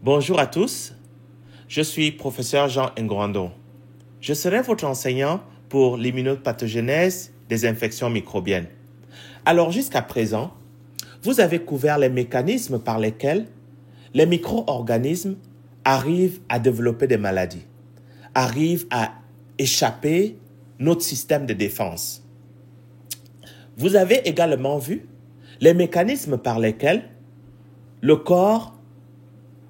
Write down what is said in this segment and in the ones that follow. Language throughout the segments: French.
Bonjour à tous, je suis professeur Jean Ngwando. Je serai votre enseignant pour l'immunopathogénèse des infections microbiennes. Alors jusqu'à présent, vous avez couvert les mécanismes par lesquels les micro-organismes arrivent à développer des maladies, arrivent à échapper notre système de défense. Vous avez également vu les mécanismes par lesquels le corps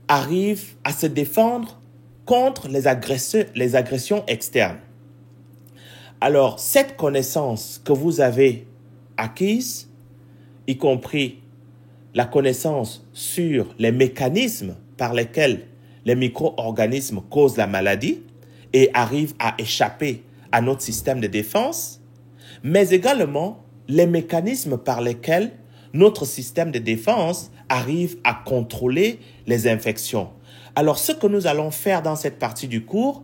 arrive à se défendre contre les agressions externes. Alors, cette connaissance que vous avez acquise, y compris la connaissance sur les mécanismes par lesquels les micro-organismes causent la maladie et arrivent à échapper à notre système de défense, mais également les mécanismes par lesquels notre système de défense arrive à contrôler les infections. Alors, ce que nous allons faire dans cette partie du cours,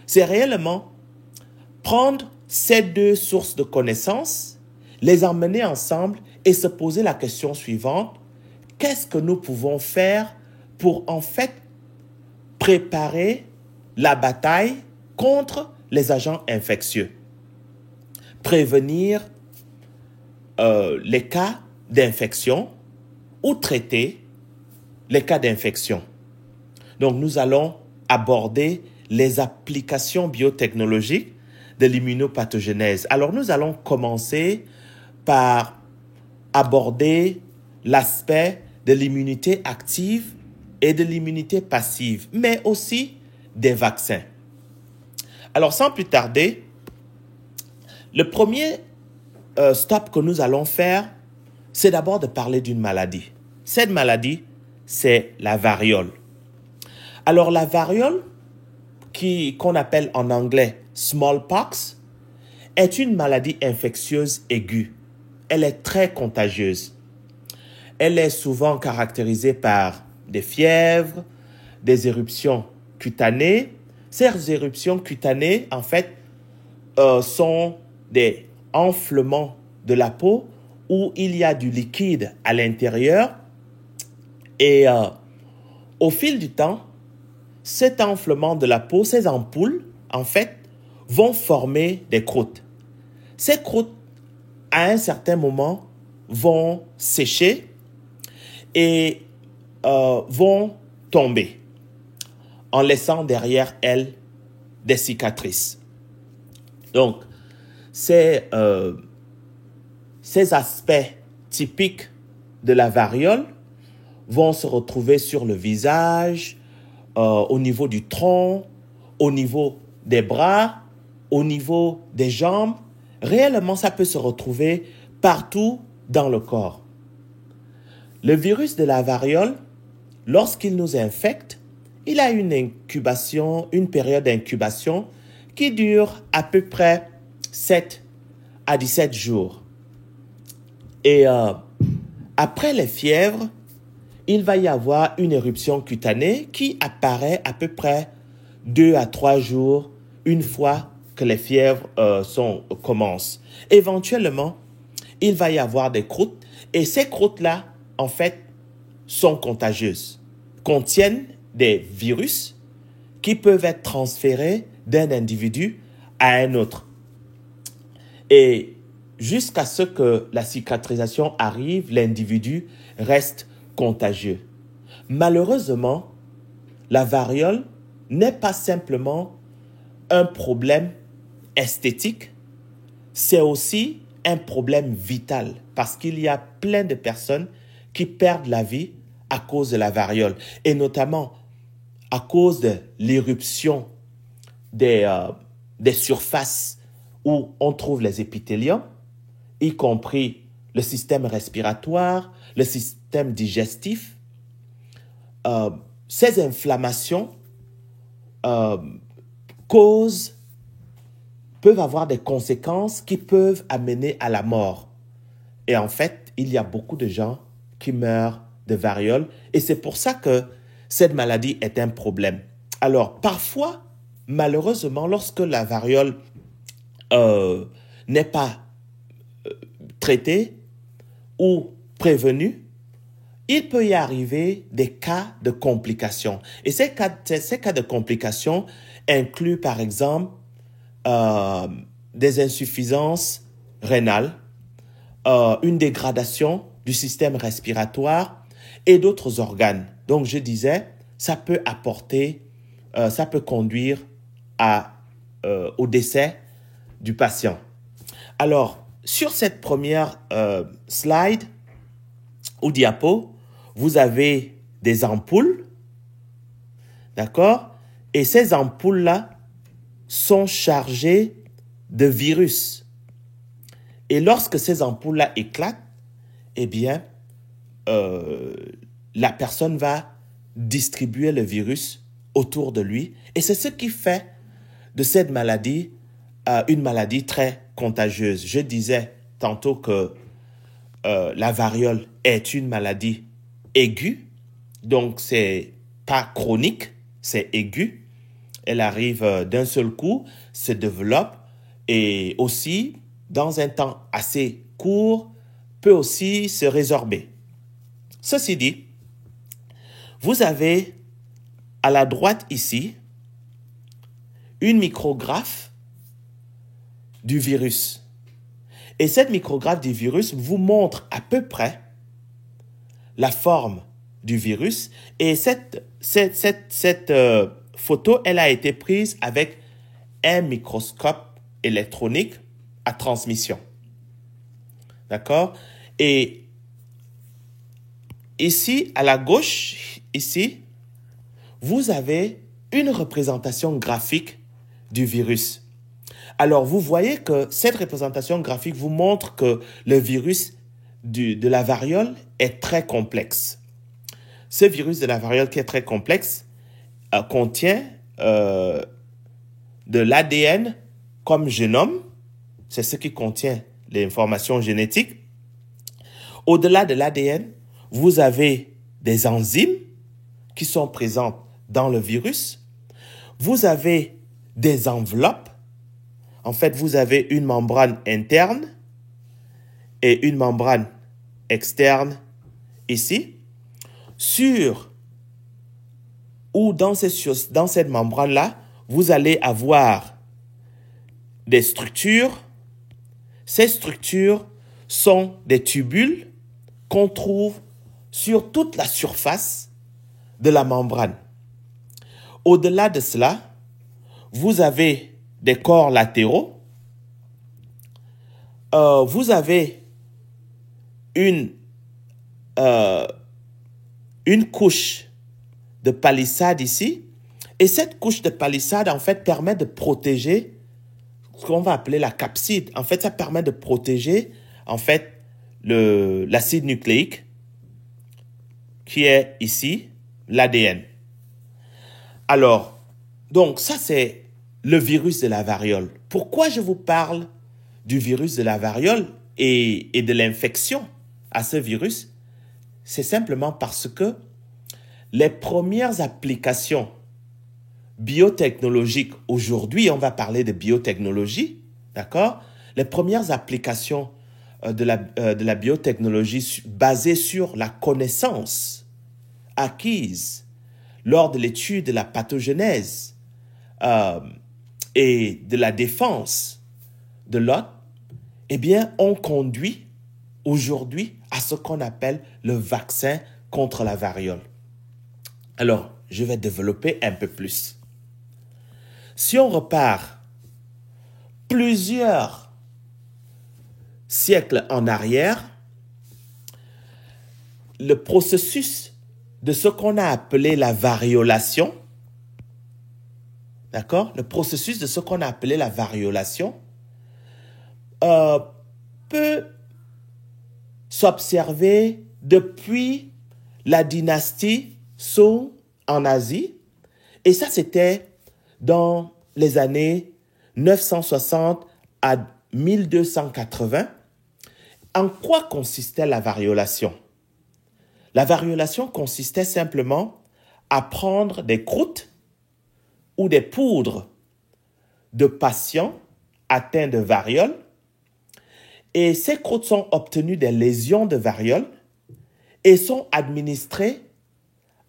c'est réellement prendre ces deux sources de connaissances, les emmener ensemble et se poser la question suivante. Qu'est-ce que nous pouvons faire pour en fait préparer la bataille contre les agents infectieux? Prévenir les cas d'infection ou traiter les cas d'infection. Donc, nous allons aborder les applications biotechnologiques de l'immunopathogénèse. Alors, nous allons commencer par aborder l'aspect de l'immunité active et de l'immunité passive, mais aussi des vaccins. Alors, sans plus tarder, le premier stop que nous allons faire, c'est d'abord de parler d'une maladie. Cette maladie, c'est la variole. Alors, la variole, qu'on appelle en anglais smallpox, est une maladie infectieuse aiguë. Elle est très contagieuse. Elle est souvent caractérisée par des fièvres, des éruptions cutanées. Ces éruptions cutanées, en fait, sont des enflements de la peau où il y a du liquide à l'intérieur et au fil du temps, cet enflement de la peau, ces ampoules, en fait, vont former des croûtes. Ces croûtes, à un certain moment, vont sécher et vont tomber en laissant derrière elles des cicatrices. Donc, ces aspects typiques de la variole vont se retrouver sur le visage, au niveau du tronc, au niveau des bras, au niveau des jambes. Réellement, ça peut se retrouver partout dans le corps. Le virus de la variole, lorsqu'il nous infecte, il a une période d'incubation qui dure à peu près 7 à 17 jours. Et après les fièvres, il va y avoir une éruption cutanée qui apparaît à peu près 2 à 3 jours une fois que les fièvres commencent. Éventuellement, il va y avoir des croûtes et ces croûtes-là, en fait, sont contagieuses, contiennent des virus qui peuvent être transférés d'un individu à un autre. Et jusqu'à ce que la cicatrisation arrive, l'individu reste contagieux. Malheureusement, la variole n'est pas simplement un problème esthétique, c'est aussi un problème vital parce qu'il y a plein de personnes qui perdent la vie à cause de la variole et notamment à cause de l'éruption des surfaces où on trouve les épithéliums, y compris le système respiratoire, le système digestif. Ces inflammations peuvent avoir des conséquences qui peuvent amener à la mort. Et en fait, il y a beaucoup de gens qui meurent de variole et c'est pour ça que cette maladie est un problème. Alors, parfois, malheureusement, lorsque la variole n'est pas traitée ou prévenue, il peut y arriver des cas de complications. Et ces cas de complications incluent par exemple des insuffisances rénales, une dégradation du système respiratoire et d'autres organes. Donc je disais, ça peut conduire au décès du patient. Alors, sur cette première slide ou diapo, vous avez des ampoules, d'accord? Et ces ampoules-là sont chargées de virus. Et lorsque ces ampoules-là éclatent, eh bien, la personne va distribuer le virus autour de lui. Et c'est ce qui fait de cette maladie une maladie très contagieuse. Je disais tantôt que la variole est une maladie aiguë, donc c'est pas chronique, c'est aigu. Elle arrive d'un seul coup, se développe et aussi, dans un temps assez court, peut aussi se résorber. Ceci dit, vous avez à la droite ici une micrographe du virus. Et cette micrographe du virus vous montre à peu près la forme du virus. Et cette photo, elle a été prise avec un microscope électronique à transmission. D'accord? Et ici, à la gauche, ici, vous avez une représentation graphique du virus. Alors, vous voyez que cette représentation graphique vous montre que le virus de la variole est très complexe. Ce virus de la variole qui est très complexe contient de l'ADN comme génome. C'est ce qui contient l'information génétique. Au-delà de l'ADN, vous avez des enzymes qui sont présentes dans le virus. Vous avez des enveloppes. En fait, vous avez une membrane interne et une membrane externe ici. Dans cette membrane-là, vous allez avoir des structures. Ces structures sont des tubules qu'on trouve sur toute la surface de la membrane. Au-delà de cela, vous avez des corps latéraux. Vous avez une couche de palissade ici. Et cette couche de palissade, en fait, permet de protéger ce qu'on va appeler la capside. En fait, ça permet de protéger, en fait, l'acide nucléique qui est ici, l'ADN. Alors, donc, ça, c'est le virus de la variole. Pourquoi je vous parle du virus de la variole et de l'infection à ce virus? C'est simplement parce que les premières applications biotechnologiques, aujourd'hui, on va parler de biotechnologie, d'accord? Les premières applications de la biotechnologie basées sur la connaissance acquise lors de l'étude de la pathogenèse et de la défense de l'hôte, eh bien, on conduit aujourd'hui à ce qu'on appelle le vaccin contre la variole. Alors, je vais développer un peu plus. Si on repart plusieurs siècles en arrière, le processus de ce qu'on a appelé la variolation, d'accord? Le processus de ce qu'on a appelé la variolation peut s'observer depuis la dynastie Song en Asie. Et ça, c'était dans les années 960 à 1280. En quoi consistait la variolation? La variolation consistait simplement à prendre des croûtes ou des poudres de patients atteints de variole. Et ces croûtes sont obtenues des lésions de variole. et sont administrés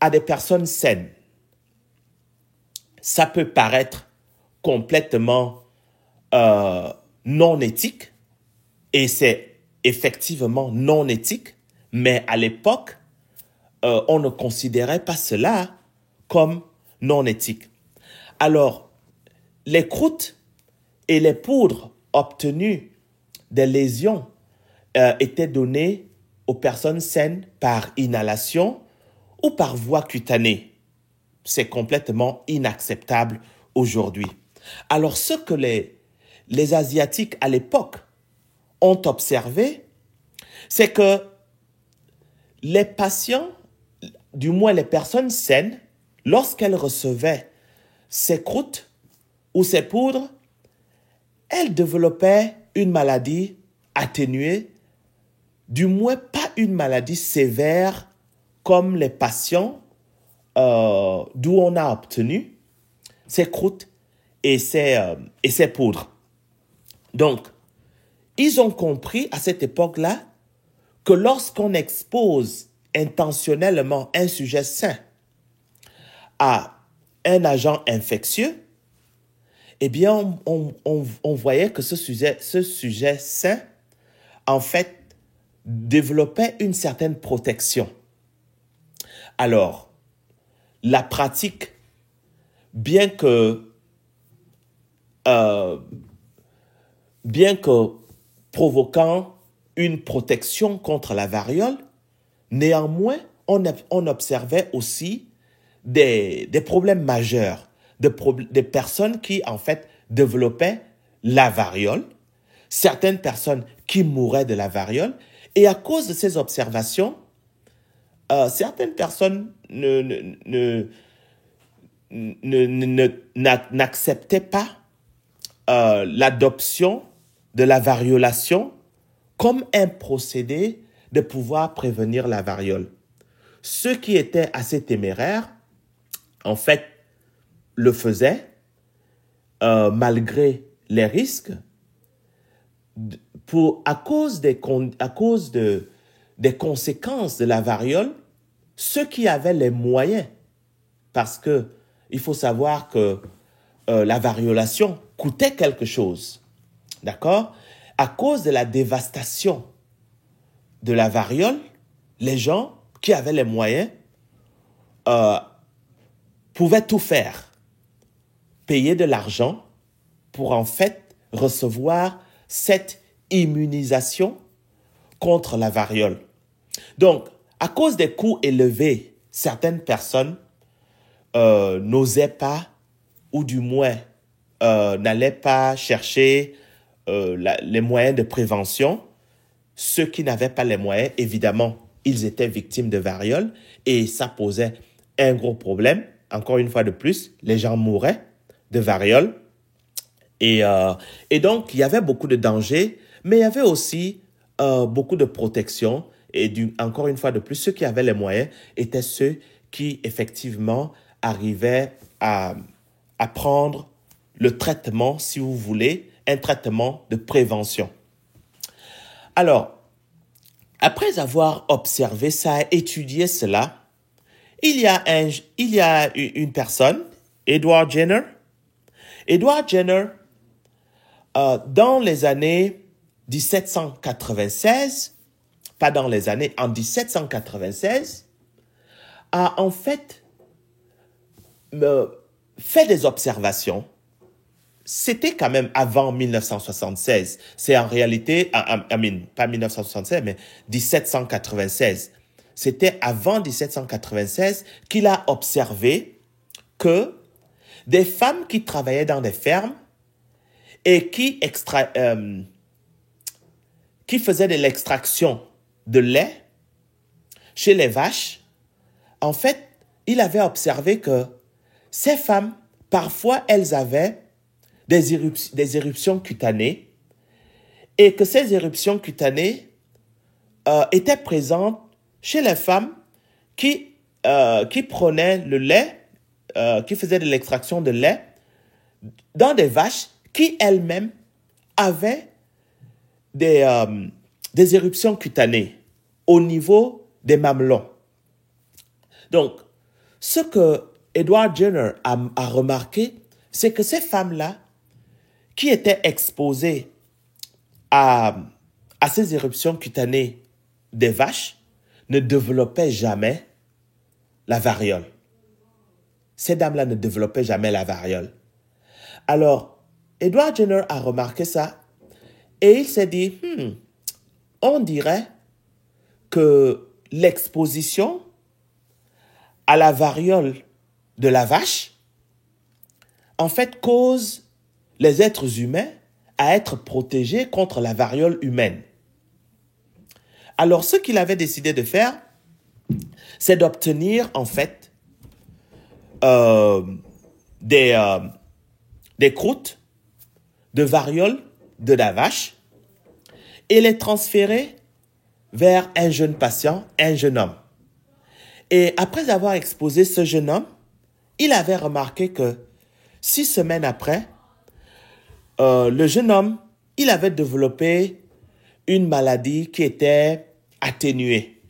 à des personnes saines. Ça peut paraître complètement non éthique, et c'est effectivement non éthique, mais à l'époque, on ne considérait pas cela comme non éthique. Alors, les croûtes et les poudres obtenues des lésions étaient données aux personnes saines par inhalation ou par voie cutanée. C'est complètement inacceptable aujourd'hui. Alors, ce que les Asiatiques à l'époque ont observé, c'est que les patients, du moins les personnes saines, lorsqu'elles recevaient ces croûtes ou ces poudres, elles développaient une maladie atténuée, du moins pas une maladie sévère comme les patients d'où on a obtenu ces croûtes et ces poudres. Donc, ils ont compris à cette époque-là que lorsqu'on expose intentionnellement un sujet sain à un agent infectieux, eh bien, on voyait que ce sujet sain, en fait, développait une certaine protection. Alors, la pratique, bien que provoquant une protection contre la variole, néanmoins, on observait aussi des problèmes majeurs, des personnes qui, en fait, développaient la variole, certaines personnes qui mouraient de la variole, et à cause de ces observations, certaines personnes n'acceptaient pas l'adoption de la variolation comme un procédé de pouvoir prévenir la variole. Ceux qui étaient assez téméraires, en fait, le faisaient malgré les risques à cause des conséquences de la variole. Ceux qui avaient les moyens, parce que il faut savoir que la variolation coûtait quelque chose, d'accord? À cause de la dévastation de la variole, les gens qui avaient les moyens pouvaient tout faire, payer de l'argent pour en fait recevoir cette immunisation contre la variole. Donc, à cause des coûts élevés, certaines personnes n'osaient pas, ou du moins n'allaient pas chercher les moyens de prévention. Ceux qui n'avaient pas les moyens, évidemment, ils étaient victimes de variole et ça posait un gros problème. Encore une fois de plus, les gens mouraient de variole. Et donc, il y avait beaucoup de dangers, mais il y avait aussi beaucoup de protection. Et encore une fois de plus, ceux qui avaient les moyens étaient ceux qui, effectivement, arrivaient à prendre le traitement, si vous voulez, un traitement de prévention. Alors, après avoir observé ça, étudié cela, il y a une personne, Edward Jenner. Edward Jenner, dans les années 1796, en 1796, a en fait fait des observations. C'était quand même avant 1976. C'est en réalité, pas 1976, mais 1796. C'était avant 1796 qu'il a observé que des femmes qui travaillaient dans des fermes et qui faisaient de l'extraction de lait chez les vaches, en fait, il avait observé que ces femmes, parfois, elles avaient des éruptions cutanées et que ces éruptions cutanées étaient présentes chez les femmes qui prenaient le lait, qui faisaient de l'extraction de lait dans des vaches qui elles-mêmes avaient des éruptions cutanées au niveau des mamelons. Donc, ce que Edward Jenner a remarqué, c'est que ces femmes-là, qui étaient exposées à ces éruptions cutanées des vaches, ne développaient jamais la variole. Ces dames-là ne développaient jamais la variole. Alors, Edward Jenner a remarqué ça et il s'est dit, on dirait que l'exposition à la variole de la vache, en fait, cause les êtres humains à être protégés contre la variole humaine. Alors, ce qu'il avait décidé de faire, c'est d'obtenir, en fait, des croûtes de variole de la vache et les transférer vers un jeune patient, un jeune homme. Et après avoir exposé ce jeune homme, il avait remarqué que 6 semaines après, le jeune homme, il avait développé une maladie qui était atténuée.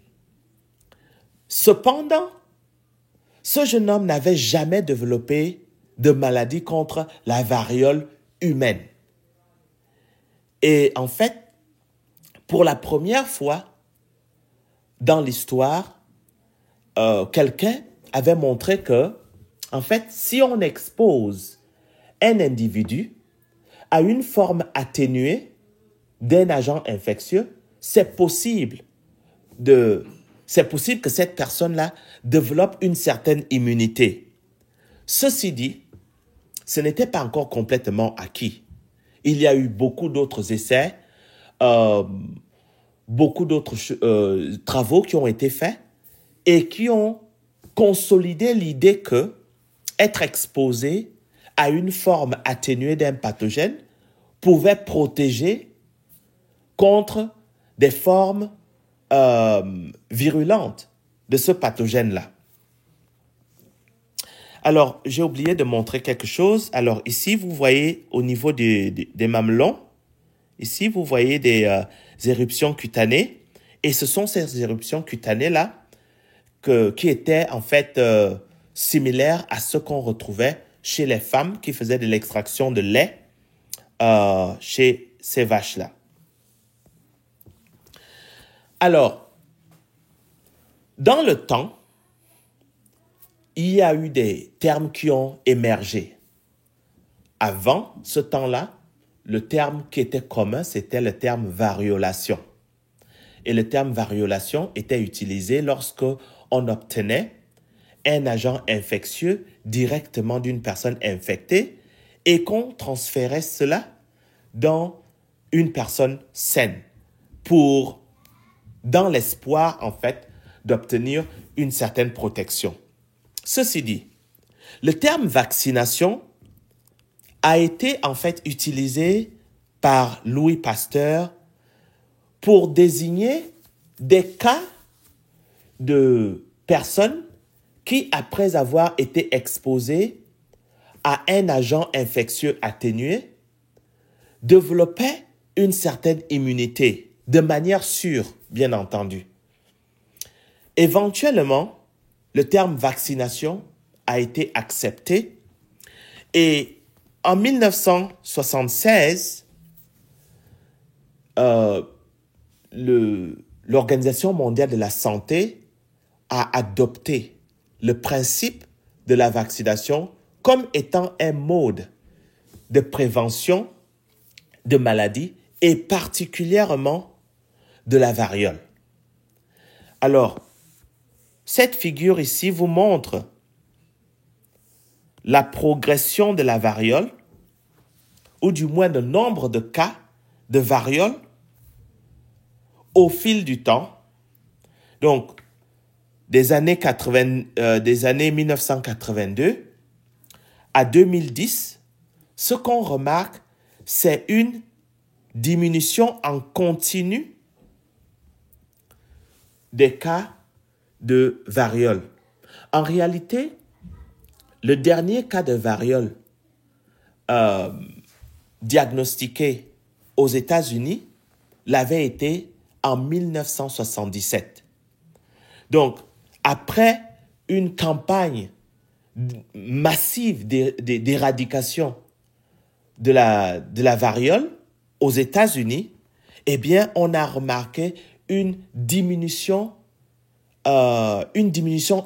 Cependant, ce jeune homme n'avait jamais développé de maladie contre la variole humaine. Et en fait, pour la première fois dans l'histoire, quelqu'un avait montré que, en fait, si on expose un individu à une forme atténuée d'un agent infectieux, c'est possible que cette personne-là développe une certaine immunité. Ceci dit, ce n'était pas encore complètement acquis. Il y a eu beaucoup d'autres essais, beaucoup d'autres travaux qui ont été faits et qui ont consolidé l'idée que être exposé à une forme atténuée d'un pathogène pouvait protéger contre des formes virulentes de ce pathogène-là. Alors, j'ai oublié de montrer quelque chose. Alors, ici, vous voyez au niveau des mamelons, ici, vous voyez des éruptions cutanées. Et ce sont ces éruptions cutanées-là qui étaient en fait similaires à ce qu'on retrouvait chez les femmes qui faisaient de l'extraction de lait chez ces vaches-là. Alors, dans le temps, il y a eu des termes qui ont émergé. Avant ce temps-là, le terme qui était commun, c'était le terme variolation. Et le terme variolation était utilisé lorsque on obtenait un agent infectieux directement d'une personne infectée et qu'on transférait cela dans une personne saine dans l'espoir, en fait, d'obtenir une certaine protection. Ceci dit, le terme vaccination a été en fait utilisé par Louis Pasteur pour désigner des cas de personnes qui, après avoir été exposées à un agent infectieux atténué, développaient une certaine immunité, de manière sûre, bien entendu. Éventuellement, le terme vaccination a été accepté et en 1976, l'Organisation mondiale de la santé a adopté le principe de la vaccination comme étant un mode de prévention de maladies et particulièrement de la variole. Alors, cette figure ici vous montre la progression de la variole, ou du moins le nombre de cas de variole au fil du temps. Donc, des années 1982 à 2010, ce qu'on remarque, c'est une diminution en continu des cas de variole. En réalité, le dernier cas de variole diagnostiqué aux États-Unis l'avait été en 1977. Donc, après une campagne massive d'éradication de la variole aux États-Unis, eh bien, on a remarqué une diminution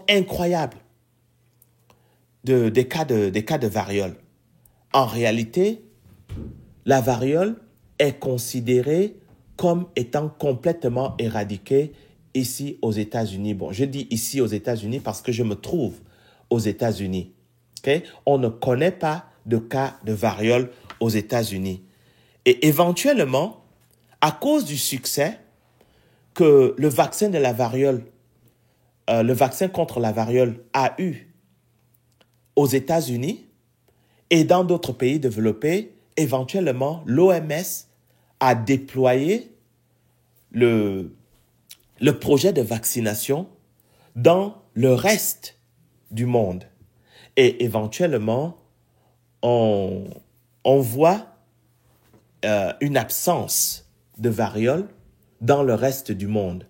incroyable des cas de variole. En réalité, la variole est considérée comme étant complètement éradiquée ici aux États-Unis. Bon, je dis ici aux États-Unis parce que je me trouve aux États-Unis. Okay? On ne connaît pas de cas de variole aux États-Unis. Et éventuellement, à cause du succès que le vaccin de la variole, le vaccin contre la variole a eu aux États-Unis et dans d'autres pays développés, éventuellement, l'OMS a déployé le projet de vaccination dans le reste du monde. Et éventuellement, on voit une absence de variole dans le reste du monde.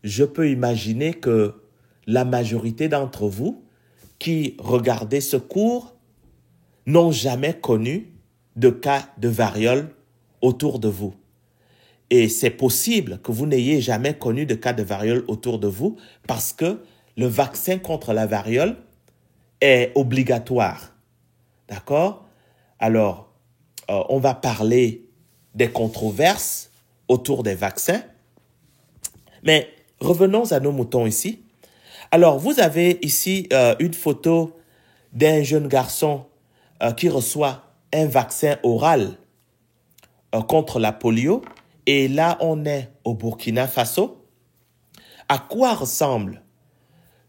Je peux imaginer que la majorité d'entre vous qui regardez ce cours n'ont jamais connu de cas de variole autour de vous. Et c'est possible que vous n'ayez jamais connu de cas de variole autour de vous parce que le vaccin contre la variole est obligatoire. D'accord? Alors, on va parler des controverses autour des vaccins. Mais revenons à nos moutons ici. Alors, vous avez ici une photo d'un jeune garçon qui reçoit un vaccin oral contre la polio. Et là, on est au Burkina Faso. À quoi ressemble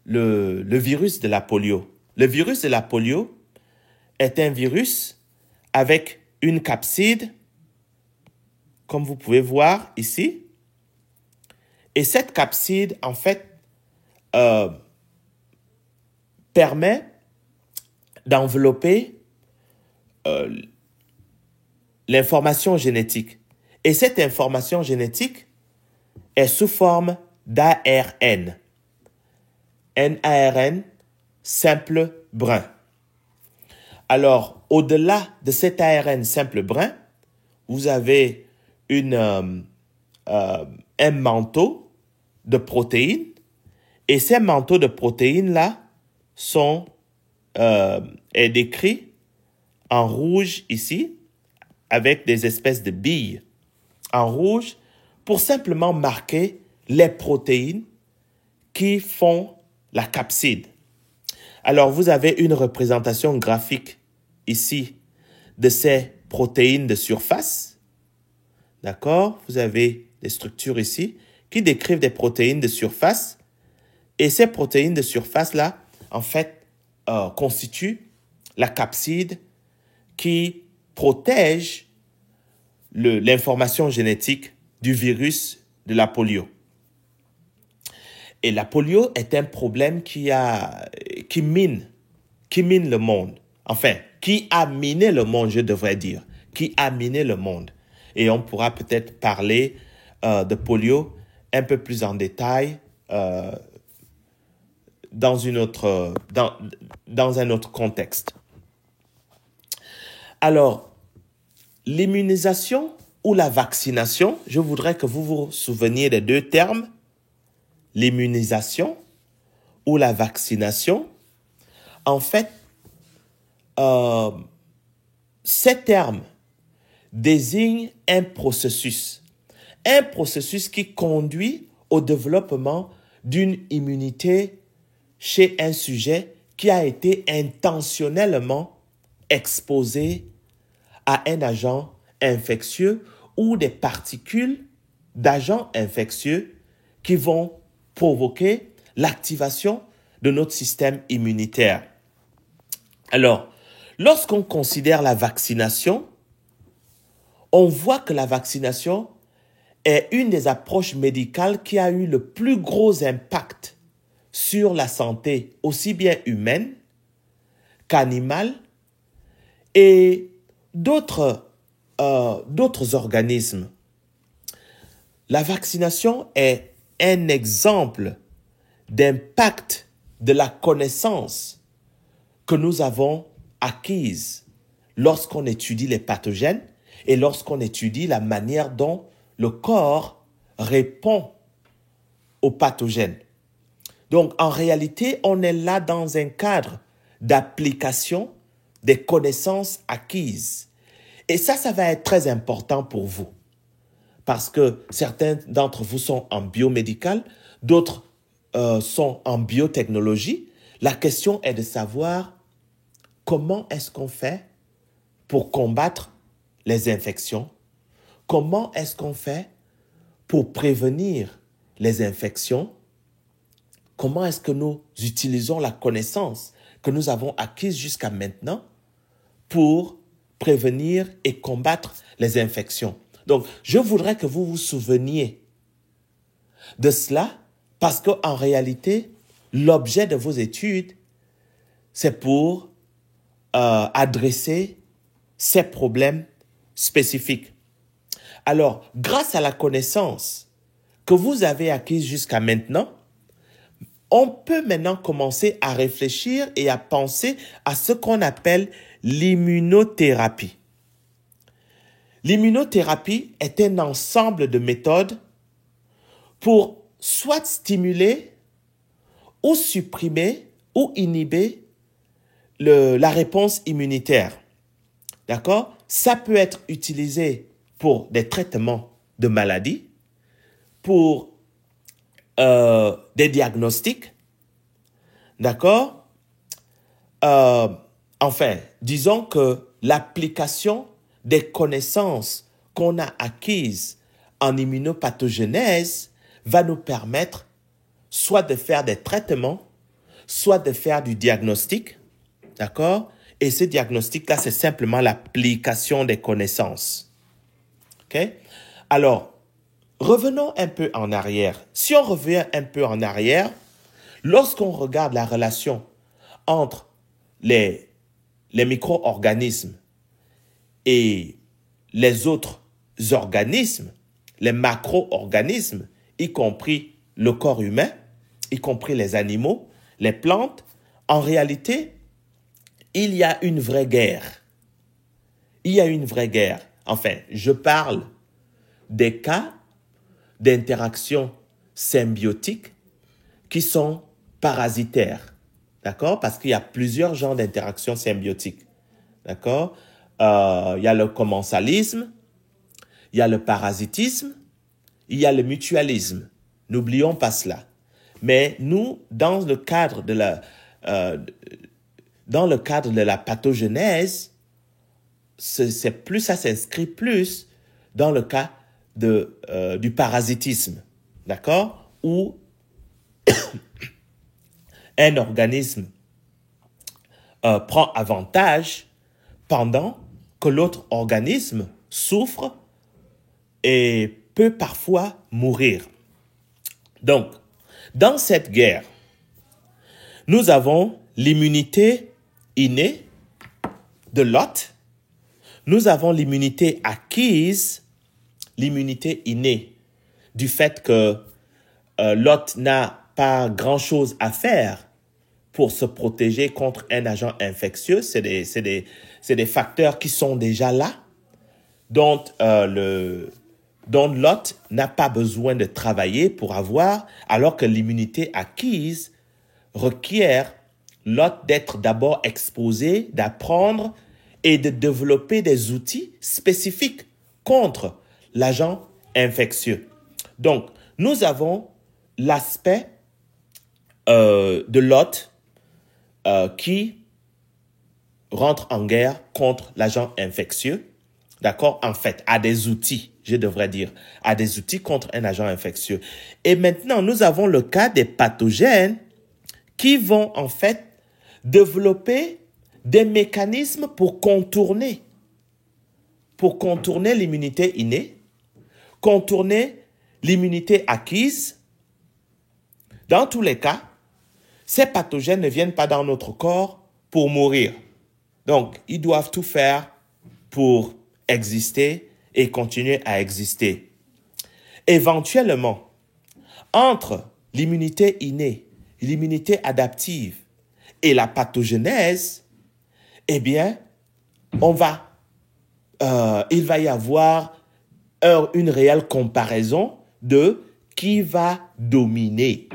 le virus de la polio? Le virus de la polio est un virus avec une capside, comme vous pouvez voir ici. Et cette capside, en fait, permet d'envelopper l'information génétique. Et cette information génétique est sous forme d'ARN. Un ARN simple brun. Alors, au-delà de cet ARN simple brun, vous avez un manteau de protéines. Et ces manteaux de protéines-là est décrit en rouge ici, avec des espèces de billes en rouge, pour simplement marquer les protéines qui font la capside. Alors, vous avez une représentation graphique ici de ces protéines de surface. D'accord? Vous avez des structures ici qui décrivent des protéines de surface. Et ces protéines de surface-là, en fait, constituent la capside qui protège l'information génétique du virus de la polio. Et la polio est un problème qui mine le monde. Enfin, qui a miné le monde, je devrais dire. Qui a miné le monde. Et on pourra peut-être parler de polio un peu plus en détail dans un autre contexte. Alors, l'immunisation ou la vaccination, je voudrais que vous vous souveniez des deux termes. L'immunisation ou la vaccination. En fait, ces termes désignent un processus qui conduit au développement d'une immunité chez un sujet qui a été intentionnellement exposé à un agent infectieux ou des particules d'agents infectieux qui vont provoquer l'activation de notre système immunitaire. Alors, lorsqu'on considère la vaccination, on voit que la vaccination est une des approches médicales qui a eu le plus gros impact sur la santé, aussi bien humaine qu'animale, et d'autres organismes. La vaccination est un exemple d'impact de la connaissance que nous avons acquise lorsqu'on étudie les pathogènes et lorsqu'on étudie la manière dont le corps répond aux pathogènes. Donc, en réalité, on est là dans un cadre d'application des connaissances acquises. Et ça va être très important pour vous. Parce que certains d'entre vous sont en biomédical, d'autres sont en biotechnologie. La question est de savoir comment est-ce qu'on fait pour combattre les infections? Comment est-ce qu'on fait pour prévenir les infections? Comment est-ce que nous utilisons la connaissance que nous avons acquise jusqu'à maintenant pour prévenir et combattre les infections? Donc, je voudrais que vous vous souveniez de cela parce qu'en réalité, l'objet de vos études, c'est pour adresser ces problèmes spécifiques. Alors, grâce à la connaissance que vous avez acquise jusqu'à maintenant, on peut maintenant commencer à réfléchir et à penser à ce qu'on appelle l'immunothérapie. L'immunothérapie est un ensemble de méthodes pour soit stimuler ou supprimer ou inhiber la réponse immunitaire. D'accord? Ça peut être utilisé pour des traitements de maladies, pour des diagnostics, d'accord? Enfin, disons que l'application des connaissances qu'on a acquises en immunopathogenèse va nous permettre soit de faire des traitements, soit de faire du diagnostic, d'accord? Et ce diagnostic-là, c'est simplement l'application des connaissances. OK? Alors, revenons un peu en arrière. Si on revient un peu en arrière, lorsqu'on regarde la relation entre les micro-organismes et les autres organismes, les macro-organismes, y compris le corps humain, y compris les animaux, les plantes, en réalité, il y a une vraie guerre. Il y a une vraie guerre. Enfin, je parle des cas d'interactions symbiotiques qui sont parasitaires. D'accord? Parce qu'il y a plusieurs genres d'interactions symbiotiques. D'accord? Il y a le commensalisme, il y a le parasitisme, il y a le mutualisme. N'oublions pas cela. Mais nous, dans le cadre de la pathogenèse, ça s'inscrit plus dans le cas du parasitisme, d'accord? Où un organisme prend avantage pendant que l'autre organisme souffre et peut parfois mourir. Donc, dans cette guerre, nous avons l'immunité innée de l'hôte, nous avons l'immunité acquise, l'immunité innée du fait que l'hôte n'a pas grand-chose à faire pour se protéger contre un agent infectieux. C'est des facteurs qui sont déjà là, dont l'hôte n'a pas besoin de travailler pour avoir, alors que l'immunité acquise requiert l'hôte d'être d'abord exposé, d'apprendre et de développer des outils spécifiques contre l'agent infectieux. Donc, nous avons l'aspect de l'hôte qui rentre en guerre contre l'agent infectieux, d'accord? En fait, à des outils, je devrais dire, à des outils contre un agent infectieux. Et maintenant, nous avons le cas des pathogènes qui vont en fait développer des mécanismes pour contourner l'immunité innée, contourner l'immunité acquise. Dans tous les cas, ces pathogènes ne viennent pas dans notre corps pour mourir. Donc, ils doivent tout faire pour exister et continuer à exister. Éventuellement, entre l'immunité innée l'immunité adaptive et la pathogenèse, eh bien, il va y avoir une réelle comparaison de qui va dominer.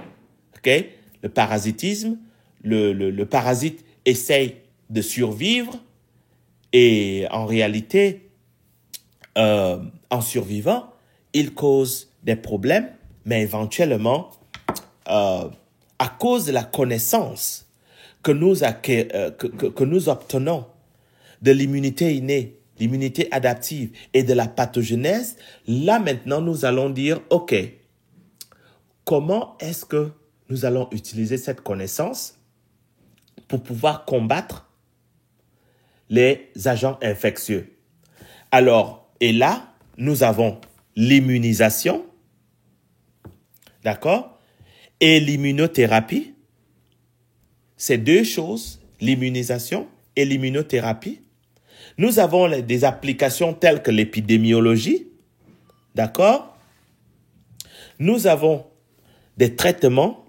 Okay? Le parasitisme, le parasite essaye de survivre et en réalité, en survivant, il cause des problèmes, mais éventuellement, à cause de la connaissance que nous obtenons de l'immunité innée, l'immunité adaptive et de la pathogenèse, là maintenant nous allons dire, OK, comment est-ce que nous allons utiliser cette connaissance pour pouvoir combattre les agents infectieux? Alors, et là, nous avons l'immunisation, d'accord, et l'immunothérapie. Ces deux choses, l'immunisation et l'immunothérapie. Nous avons des applications telles que l'épidémiologie, d'accord? Nous avons des traitements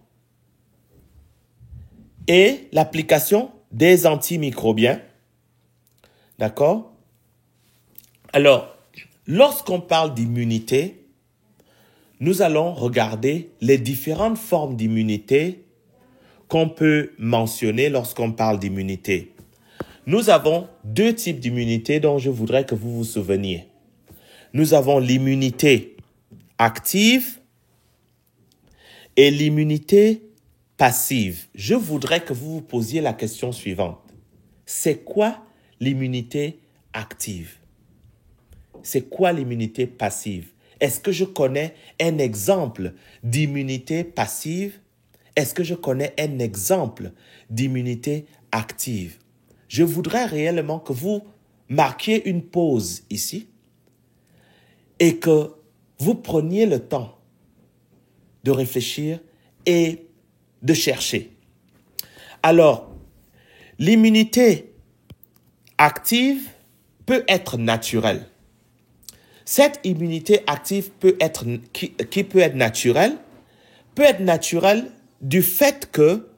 et l'application des antimicrobiens, d'accord? Alors, lorsqu'on parle d'immunité, nous allons regarder les différentes formes d'immunité qu'on peut mentionner lorsqu'on parle d'immunité. Nous avons deux types d'immunité dont je voudrais que vous vous souveniez. Nous avons l'immunité active et l'immunité passive. Je voudrais que vous vous posiez la question suivante. C'est quoi l'immunité active? C'est quoi l'immunité passive? Est-ce que je connais un exemple d'immunité passive? Est-ce que je connais un exemple d'immunité active? Je voudrais réellement que vous marquiez une pause ici et que vous preniez le temps de réfléchir et de chercher. Alors, l'immunité active peut être naturelle. Cette immunité active qui peut être naturelle du fait que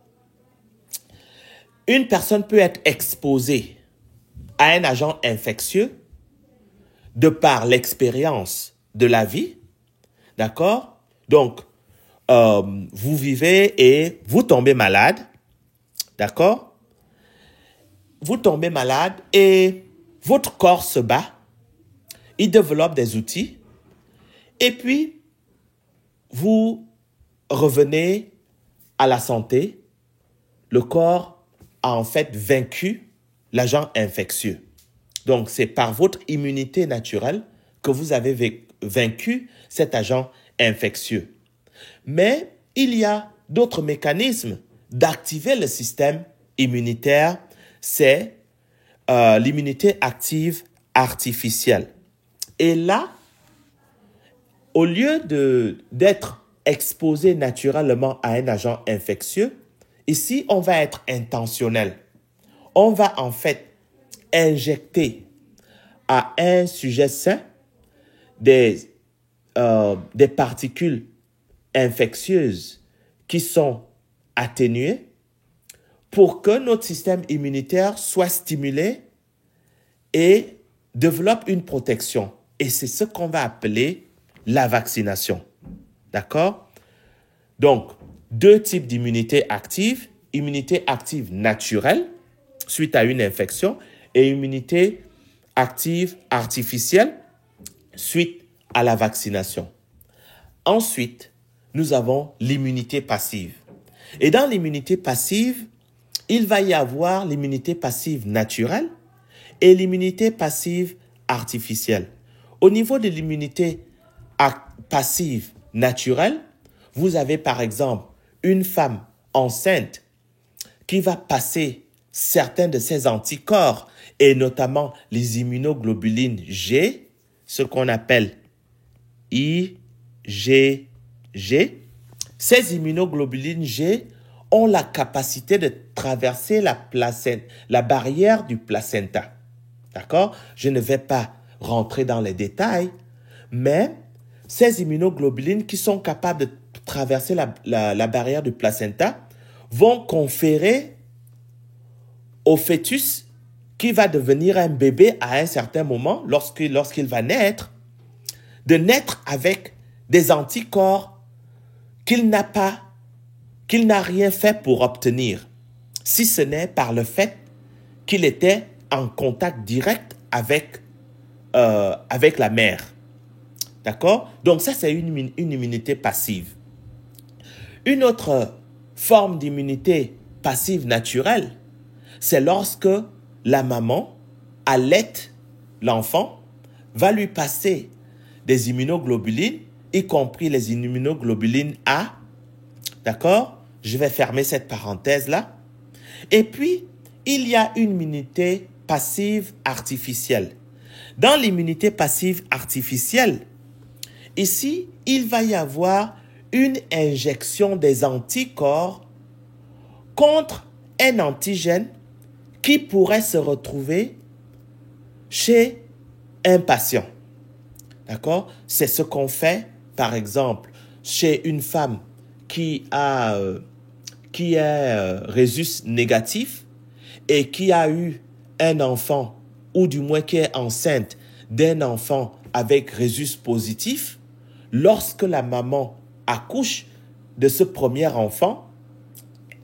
une personne peut être exposée à un agent infectieux de par l'expérience de la vie, d'accord? Donc, vous vivez et vous tombez malade, d'accord? Vous tombez malade et votre corps se bat, il développe des outils et puis vous revenez à la santé. Le corps a en fait vaincu l'agent infectieux. Donc, c'est par votre immunité naturelle que vous avez vaincu cet agent infectieux. Mais il y a d'autres mécanismes d'activer le système immunitaire. C'est l'immunité active artificielle. Et là, au lieu d'être exposé naturellement à un agent infectieux, ici, on va être intentionnel. On va en fait injecter à un sujet sain des particules infectieuses qui sont atténuées pour que notre système immunitaire soit stimulé et développe une protection. Et c'est ce qu'on va appeler la vaccination. D'accord? Donc, deux types d'immunité active. Immunité active naturelle suite à une infection et immunité active artificielle suite à la vaccination. Ensuite, nous avons l'immunité passive. Et dans l'immunité passive, il va y avoir l'immunité passive naturelle et l'immunité passive artificielle. Au niveau de l'immunité passive naturelle, vous avez par exemple une femme enceinte qui va passer certains de ses anticorps et notamment les immunoglobulines G, ce qu'on appelle IgG. Ces immunoglobulines G ont la capacité de traverser la barrière du placenta. D'accord? Je ne vais pas rentrer dans les détails, mais ces immunoglobulines qui sont capables de traverser la barrière du placenta vont conférer au fœtus qui va devenir un bébé à un certain moment, lorsqu'il va naître, de naître avec des anticorps qu'il n'a rien fait pour obtenir, si ce n'est par le fait qu'il était en contact direct avec la mère. D'accord? Donc ça, c'est une immunité passive. Une autre forme d'immunité passive naturelle, c'est lorsque la maman allaite l'enfant, va lui passer des immunoglobulines, y compris les immunoglobulines A. D'accord? Je vais fermer cette parenthèse-là. Et puis, il y a une immunité passive artificielle. Dans l'immunité passive artificielle, ici, il va y avoir une injection des anticorps contre un antigène qui pourrait se retrouver chez un patient. D'accord? C'est ce qu'on fait, par exemple, chez une femme qui est rhésus négatif et qui a eu un enfant, ou du moins qui est enceinte d'un enfant avec rhésus positif. Lorsque la maman accouche de ce premier enfant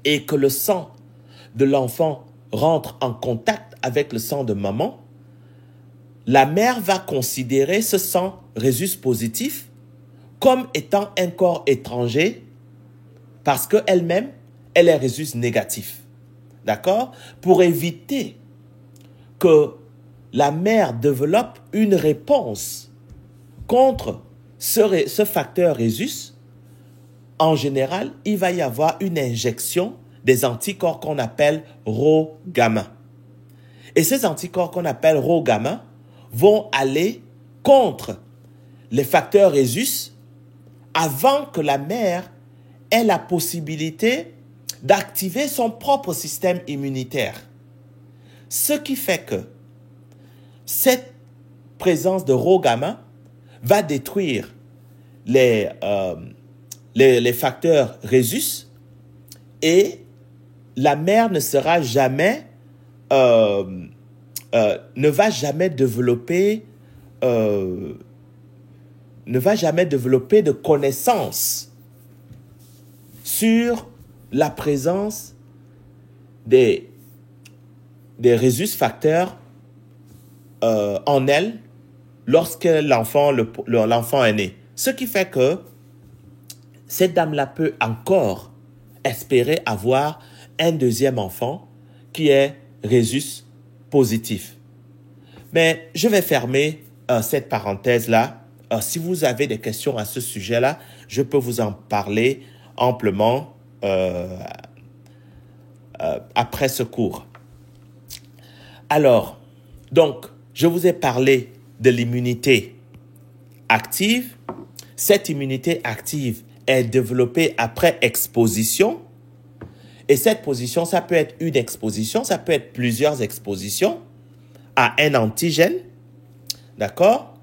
et que le sang de l'enfant rentre en contact avec le sang de maman, la mère va considérer ce sang rhésus positif comme étant un corps étranger parce qu'elle-même, elle est rhésus négatif. D'accord? Pour éviter que la mère développe une réponse contre ce facteur rhésus, en général, il va y avoir une injection des anticorps qu'on appelle Rho-gamma. Et ces anticorps qu'on appelle Rho-gamma vont aller contre les facteurs rhésus avant que la mère ait la possibilité d'activer son propre système immunitaire. Ce qui fait que cette présence de Rho-gamma va détruire les facteurs rhésus et la mère ne sera jamais, ne va jamais développer de connaissances sur la présence des rhésus facteurs en elle lorsque l'enfant est né. Ce qui fait que cette dame-là peut encore espérer avoir un deuxième enfant qui est rhésus positif. Mais je vais fermer cette parenthèse-là. Si vous avez des questions à ce sujet-là, je peux vous en parler amplement après ce cours. Alors, donc, je vous ai parlé de l'immunité active. Cette immunité active est développée après exposition. Et cette position, ça peut être une exposition, ça peut être plusieurs expositions à un antigène. D'accord?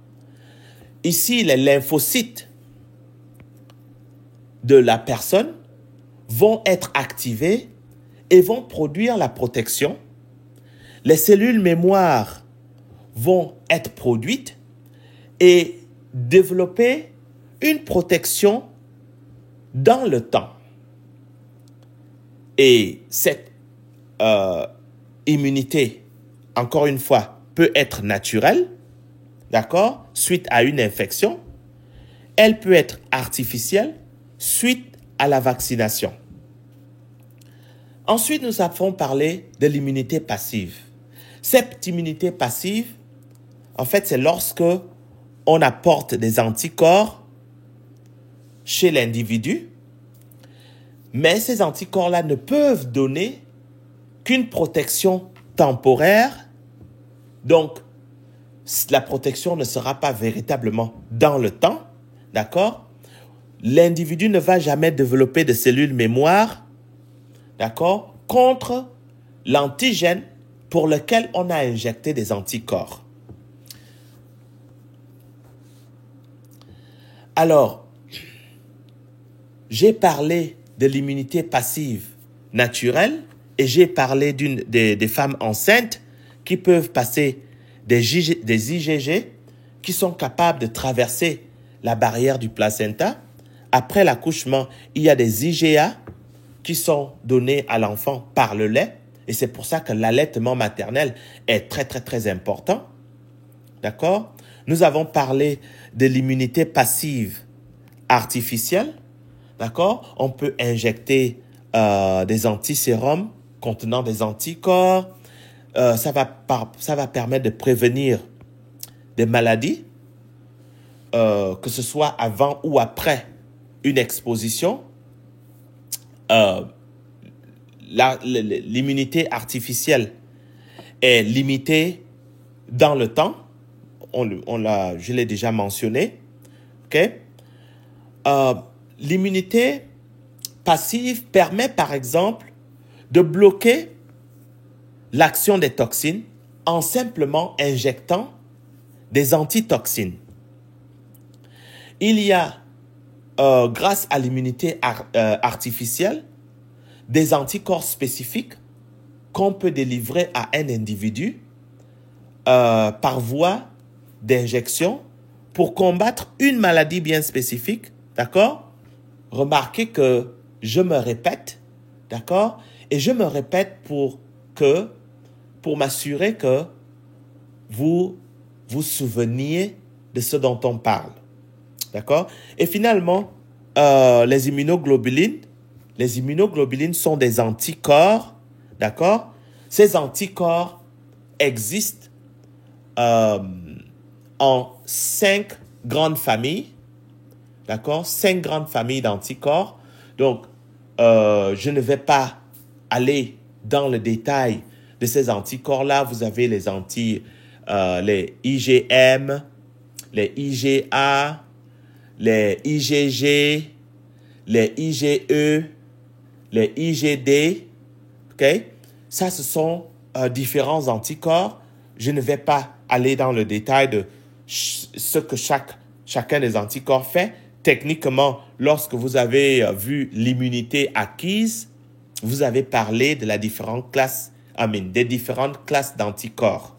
Ici, les lymphocytes de la personne vont être activés et vont produire la protection. Les cellules mémoire vont être produites et développer une protection dans le temps. Et cette immunité, encore une fois, peut être naturelle, d'accord, suite à une infection. Elle peut être artificielle suite à la vaccination. Ensuite, nous avons parlé de l'immunité passive. Cette immunité passive, en fait, c'est lorsque on apporte des anticorps chez l'individu, mais ces anticorps-là ne peuvent donner qu'une protection temporaire. Donc, la protection ne sera pas véritablement dans le temps, d'accord? L'individu ne va jamais développer de cellules mémoire, d'accord, contre l'antigène pour lequel on a injecté des anticorps. Alors, j'ai parlé de l'immunité passive naturelles et j'ai parlé des femmes enceintes qui peuvent passer des IgG qui sont capables de traverser la barrière du placenta. Après l'accouchement, il y a des IgA qui sont donnés à l'enfant par le lait. Et c'est pour ça que l'allaitement maternel est très, très, très important. D'accord? Nous avons parlé de l'immunité passive artificielle. D'accord? On peut injecter des antisérums contenant des anticorps. Ça va permettre de prévenir des maladies, que ce soit avant ou après une exposition. L'immunité artificielle est limitée dans le temps. Je l'ai déjà mentionné. Okay? L'immunité passive permet, par exemple, de bloquer l'action des toxines en simplement injectant des antitoxines. Il y a, grâce à l'immunité artificielle, des anticorps spécifiques qu'on peut délivrer à un individu par voie d'injection pour combattre une maladie bien spécifique, d'accord? Remarquez que je me répète, d'accord? Et je me répète pour m'assurer que vous vous souveniez de ce dont on parle, d'accord? Et finalement, les immunoglobulines sont des anticorps, d'accord? Ces anticorps existent en 5 grandes familles, d'accord? 5 grandes familles d'anticorps. Donc, je ne vais pas aller dans le détail de ces anticorps-là. Vous avez les IgM, les IgA, les IgG, les IgE, les IgD. OK? Ça, ce sont différents anticorps. Je ne vais pas aller dans le détail de ce que chacun des anticorps fait. Techniquement, lorsque vous avez vu l'immunité acquise, vous avez parlé de des différentes classes d'anticorps.